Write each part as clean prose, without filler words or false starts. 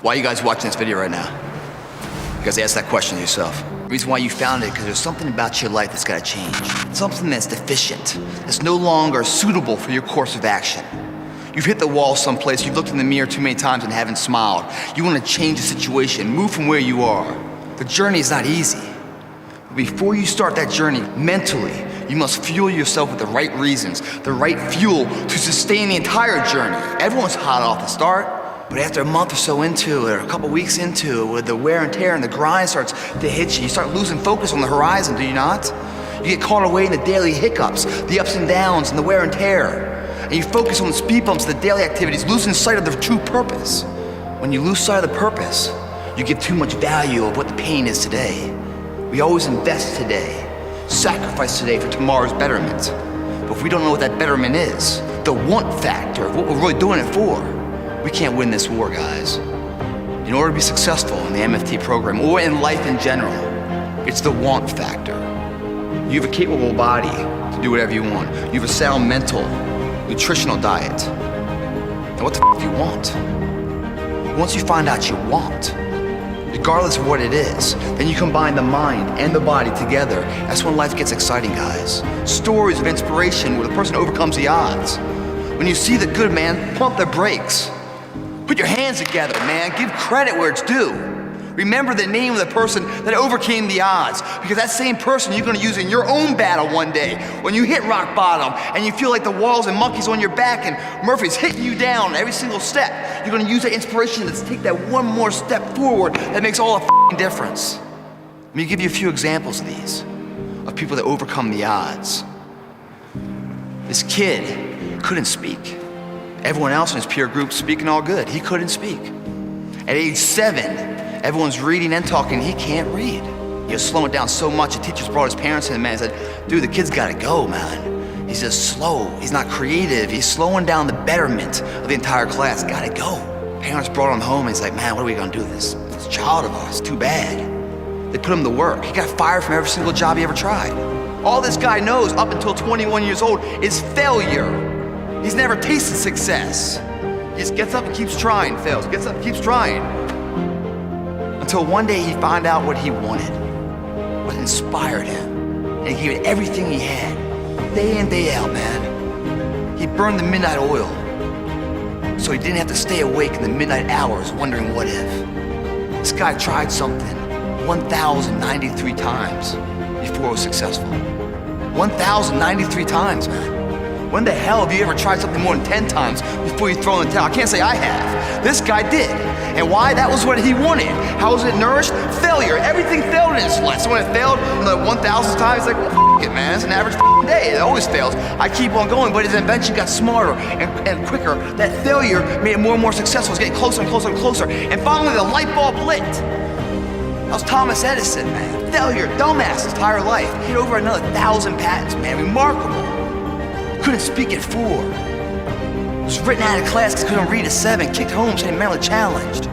Why are you guys watching this video right now? You guys ask that question to yourself. The reason why you found it, because there's something about your life that's got to change. Something that's deficient, that's no longer suitable for your course of action. You've hit the wall someplace, you've looked in the mirror too many times and haven't smiled. You want to change the situation, move from where you are. The journey is not easy. But before you start that journey mentally, you must fuel yourself with the right reasons, the right fuel to sustain the entire journey. Everyone's hot off the start. But after a month or so into it, or a couple weeks into it, with the wear and tear and the grind starts to hit you, you start losing focus on the horizon, do you not? You get caught away in the daily hiccups, the ups and downs, and the wear and tear. And you focus on the speed bumps, the daily activities, losing sight of the true purpose. When you lose sight of the purpose, you give too much value of what the pain is today. We always invest today, sacrifice today for tomorrow's betterment. But if we don't know what that betterment is, the want factor of what we're really doing it for, we can't win this war, guys. In order to be successful in the MFT program or in life in general, it's the want factor. You have a capable body to do whatever you want. You have a sound mental, nutritional diet. And what the f do you want? Once you find out you want, regardless of what it is, then you combine the mind and the body together. That's when life gets exciting, guys. Stories of inspiration where the person overcomes the odds. When you see the good, man, pump the brakes. Put your hands together, man. Give credit where it's due. Remember the name of the person that overcame the odds, because that same person you're gonna use in your own battle one day. When you hit rock bottom and you feel like the walls and monkeys on your back and Murphy's hitting you down every single step, you're gonna use that inspiration to take that one more step forward that makes all the difference. Let me give you a few examples of these, of people that overcome the odds. This kid couldn't speak. Everyone else in his peer group speaking all good. He couldn't speak. At age 7, everyone's reading and talking. He can't read. He was slowing down so much, the teachers brought his parents in and man said, dude, the kid's gotta go, man. He's just slow. He's not creative. He's slowing down the betterment of the entire class. Gotta go. Parents brought him home and he's like, man, what are we gonna do with this child of ours? Too bad. They put him to work. He got fired from every single job he ever tried. All this guy knows up until 21 years old is failure. He's never tasted success. He just gets up and keeps trying, fails, gets up and keeps trying. Until one day he found out what he wanted, what inspired him, and he gave it everything he had, day in, day out, man. He burned the midnight oil, so he didn't have to stay awake in the midnight hours wondering what if. This guy tried something 1,093 times before it was successful. 1,093 times, man. When the hell have you ever tried something more than 10 times before you throw in the towel? I can't say I have. This guy did. And why? That was what he wanted. How was it nourished? Failure. Everything failed in his life. So when it failed the 1,000th time, it's like, well, it, man. It's an average day. It always fails. I keep on going, but his invention got smarter and quicker. That failure made it more and more successful. It's getting closer and closer and closer. And finally, the light bulb lit. That was Thomas Edison, man. Failure, dumbass, his entire life. He had over another 1,000 patents, man. Remarkable. Couldn't speak at 4. Was written out of class because couldn't read at 7. Kicked home, saying mentally challenged.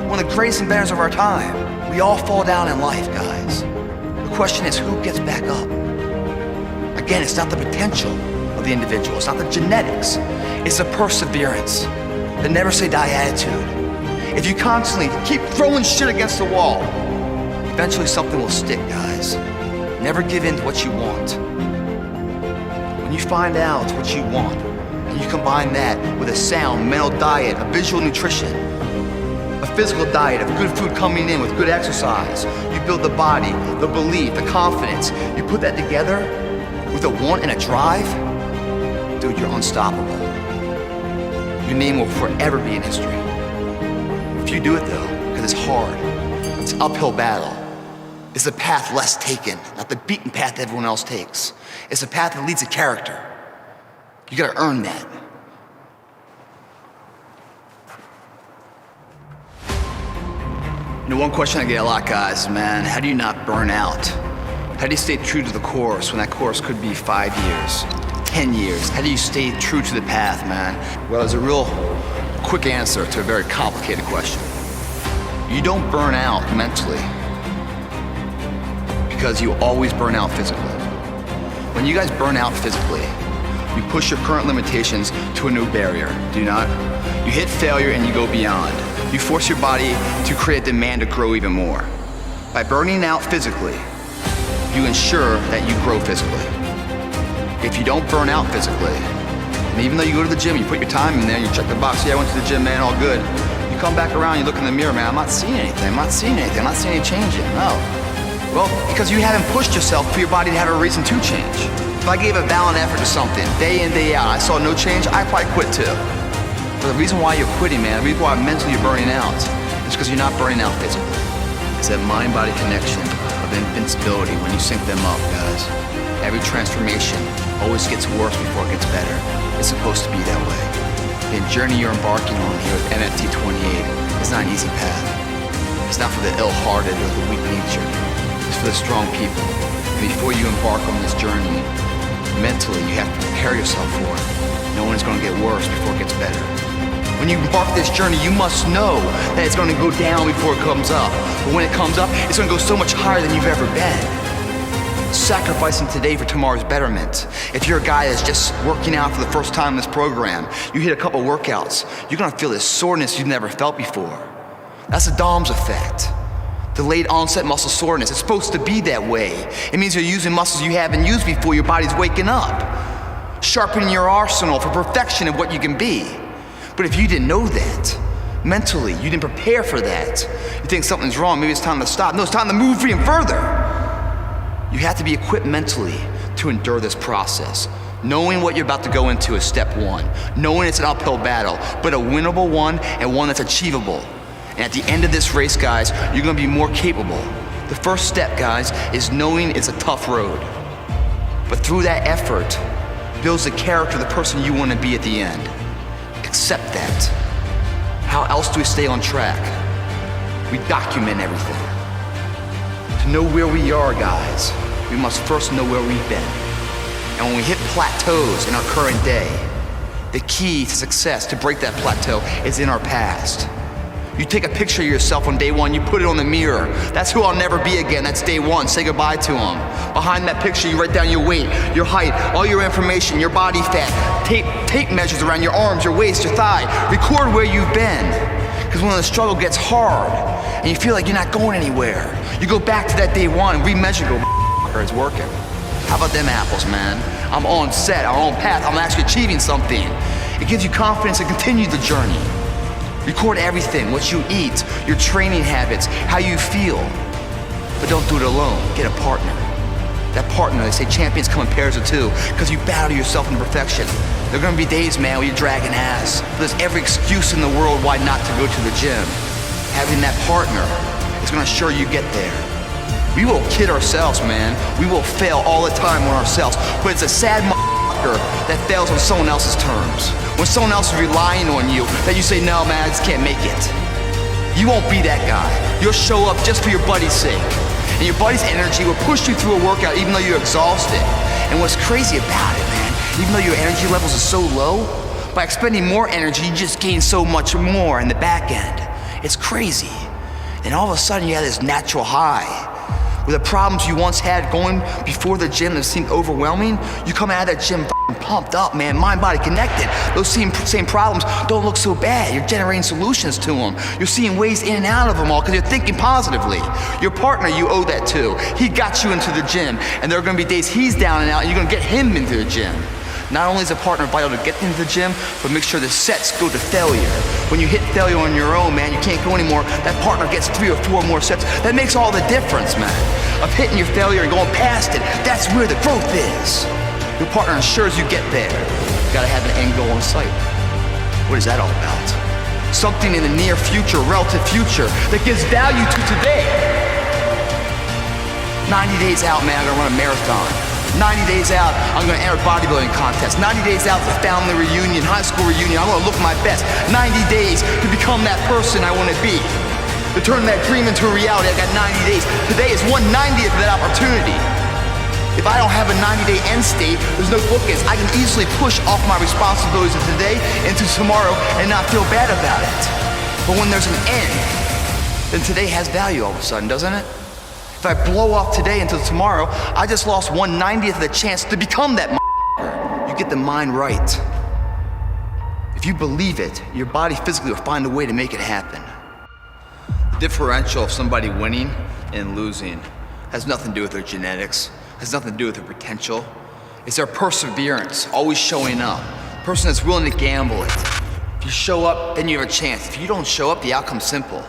One of the greatest inventors of our time. We all fall down in life, guys. The question is, who gets back up? Again, it's not the potential of the individual. It's not the genetics. It's the perseverance. The never say die attitude. If you constantly keep throwing shit against the wall, eventually something will stick, guys. Never give in to what you want. When you find out what you want, and you combine that with a sound mental diet, a visual nutrition, a physical diet of good food coming in with good exercise, you build the body, the belief, the confidence, you put that together with a want and a drive, dude, you're unstoppable. Your name will forever be in history. If you do it though, because it's hard, it's an uphill battle. It's the path less taken, not the beaten path that everyone else takes. It's the path that leads to character. You gotta earn that. You know, one question I get a lot, guys, is, man, how do you not burn out? How do you stay true to the course when that course could be 5 years, 10 years? How do you stay true to the path, man? Well, there's a real quick answer to a very complicated question. You don't burn out mentally because you always burn out physically. When you guys burn out physically, you push your current limitations to a new barrier, do you not? You hit failure and you go beyond. you force your body to create a demand to grow even more. By burning out physically, you ensure that you grow physically. If you don't burn out physically, and even though you go to the gym, you put your time in there, you check the box, yeah, I went to the gym, man, all good. You come back around, you look in the mirror, man, I'm not seeing anything, I'm not seeing any change yet, no. Well, because you haven't pushed yourself for your body to have a reason to change. If I gave a valiant effort to something, day in, day out, I saw no change, I'd probably quit too. But the reason why you're quitting, man, the reason why mentally you're burning out, is because you're not burning out physically. It's that mind-body connection of invincibility when you sync them up, guys. Every transformation always gets worse before it gets better. It's supposed to be that way. The journey you're embarking on here with NFT 28 is not an easy path. It's not for the ill-hearted or the weak-natured. It's for the strong people. And before you embark on this journey, mentally you have to prepare yourself for it. Knowing it's going to get worse before it gets better. When you embark this journey, you must know that it's going to go down before it comes up. But when it comes up, it's going to go so much higher than you've ever been. Sacrificing today for tomorrow's betterment. If you're a guy that's just working out for the first time in this program, you hit a couple workouts, you're going to feel this soreness you've never felt before. That's the DOMS effect. Delayed onset muscle soreness. It's supposed to be that way. It means you're using muscles you haven't used before, your body's waking up. Sharpening your arsenal for perfection of what you can be. But if you didn't know that, mentally, you didn't prepare for that, you think something's wrong, maybe it's time to stop. No, it's time to move even further. You have to be equipped mentally to endure this process. Knowing what you're about to go into is step one. Knowing it's an uphill battle, but a winnable one and one that's achievable. And at the end of this race, guys, you're gonna be more capable. The first step, guys, is knowing it's a tough road. But through that effort, builds the character of the person you wanna be at the end. Accept that. How else do we stay on track? We document everything. To know where we are, guys, we must first know where we've been. And when we hit plateaus in our current day, the key to success, to break that plateau, is in our past. You take a picture of yourself on day one, you put it on the mirror. That's who I'll never be again, that's day one, say goodbye to him. Behind that picture, you write down your weight, your height, all your information, your body fat, tape measures around your arms, your waist, your thigh. Record where you've been. Because when the struggle gets hard, and you feel like you're not going anywhere, you go back to that day one and remeasure, go, it's working. How about them apples, man? I'm on set, I'm on path, I'm actually achieving something. It gives you confidence to continue the journey. Record everything, what you eat, your training habits, how you feel. But don't do it alone, get a partner. That partner, they say champions come in pairs of two, because you battle yourself into perfection. There are gonna be days, man, where you're dragging ass. But there's every excuse in the world why not to go to the gym. Having that partner is gonna ensure you get there. We will kid ourselves, man. We will fail all the time on ourselves, but it's a sad that fails on someone else's terms. When someone else is relying on you, that you say, no man, I just can't make it. You won't be that guy. You'll show up just for your buddy's sake. And your buddy's energy will push you through a workout even though you're exhausted. And what's crazy about it, man, even though your energy levels are so low, by expending more energy, you just gain so much more in the back end. It's crazy. And all of a sudden you have this natural high. With the problems you once had going before the gym that seemed overwhelming, you come out of that gym pumped up, man, mind-body connected. Those same problems don't look so bad. You're generating solutions to them. You're seeing ways in and out of them all because you're thinking positively. Your partner, you owe that to. He got you into the gym, and there are gonna be days he's down and out, and you're gonna get him into the gym. Not only is a partner vital to get into the gym, but make sure the sets go to failure. When you hit failure on your own, man, you can't go anymore. That partner gets 3 or 4 more sets. That makes all the difference, man. Of hitting your failure and going past it, that's where the growth is. Your partner ensures you get there. You gotta have an end goal in sight. What is that all about? Something in the near future, relative future, that gives value to today. 90 days out, man, I'm gonna run a marathon. 90 days out, I'm gonna enter a bodybuilding contest. 90 days out, the family reunion, high school reunion, I'm gonna look my best. 90 days to become that person I wanna be. To turn that dream into a reality, I got 90 days. Today is 1/90th of that opportunity. If I don't have a 90-day end state, there's no bookends. I can easily push off my responsibilities of today into tomorrow and not feel bad about it. But when there's an end, then today has value all of a sudden, doesn't it? If I blow off today until tomorrow, I just lost 1/90th of the chance to become that You get the mind right. If you believe it, your body physically will find a way to make it happen. Differential of somebody winning and losing has nothing to do with their genetics, has nothing to do with their potential. It's their perseverance, always showing up. Person that's willing to gamble it. If you show up, then you have a chance. If you don't show up, the outcome's simple.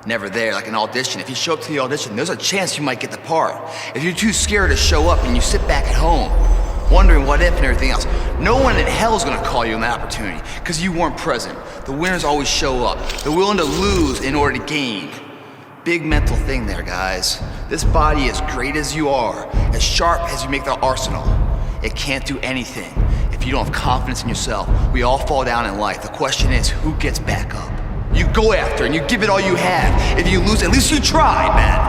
Never there, like an audition. If you show up to the audition, there's a chance you might get the part. If you're too scared to show up and you sit back at home, wondering what if and everything else, no one in hell is gonna call you on that opportunity because you weren't present. The winners always show up. They're willing to lose in order to gain. Big mental thing there, guys. This body, as great as you are, as sharp as you make the arsenal, it can't do anything if you don't have confidence in yourself. We all fall down in life. The question is, who gets back up? You go after and you give it all you have. If you lose, at least you tried, man.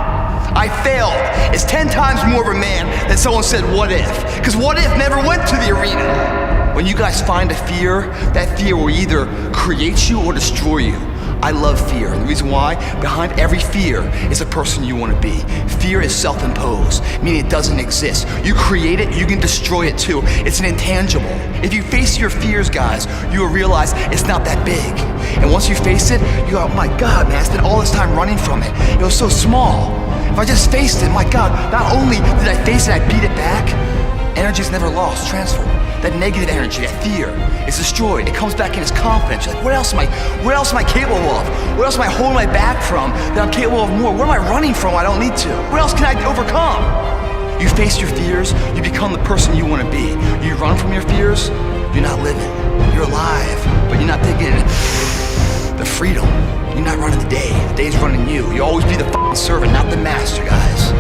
I failed. It's 10 times more of a man than someone said, what if? Because what if never went to the arena. When you guys find a fear, that fear will either create you or destroy you. I love fear, and the reason why, behind every fear is a person you want to be. Fear is self-imposed, meaning it doesn't exist. You create it, you can destroy it too. It's an intangible. If you face your fears, guys, you will realize it's not that big. And once you face it, you go, oh my God, man, I spent all this time running from it. It was so small. If I just faced it, my God, not only did I face it, I beat it back. Energy's never lost, transferred. That negative energy, that fear, is destroyed. It comes back in as confidence. You're like, what else am I capable of? What else am I holding my back from that I'm capable of more? What am I running from I don't need to? What else can I overcome? You face your fears, you become the person you want to be. You run from your fears, you're not living. You're alive, but you're not taking the freedom. You're not running the day. The day's running you. You always be the servant, not the master, guys.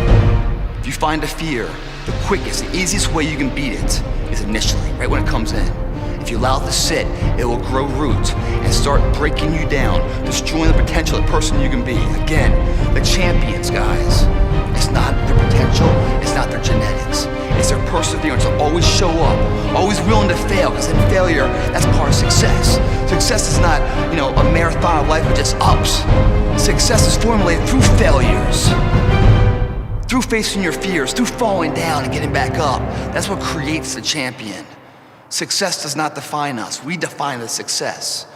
If you find a fear, the quickest, the easiest way you can beat it is initially, right when it comes in. If you allow it to sit, it will grow roots and start breaking you down, destroying the potential of the person you can be. Again, the champions, guys. It's not their potential, it's not their genetics. It's their perseverance. They'll always show up, always willing to fail, because in failure, that's part of success. Success is not, a marathon of life with just ups. Success is formulated through failures. Through facing your fears, through falling down and getting back up. That's what creates the champion. Success does not define us. We define the success.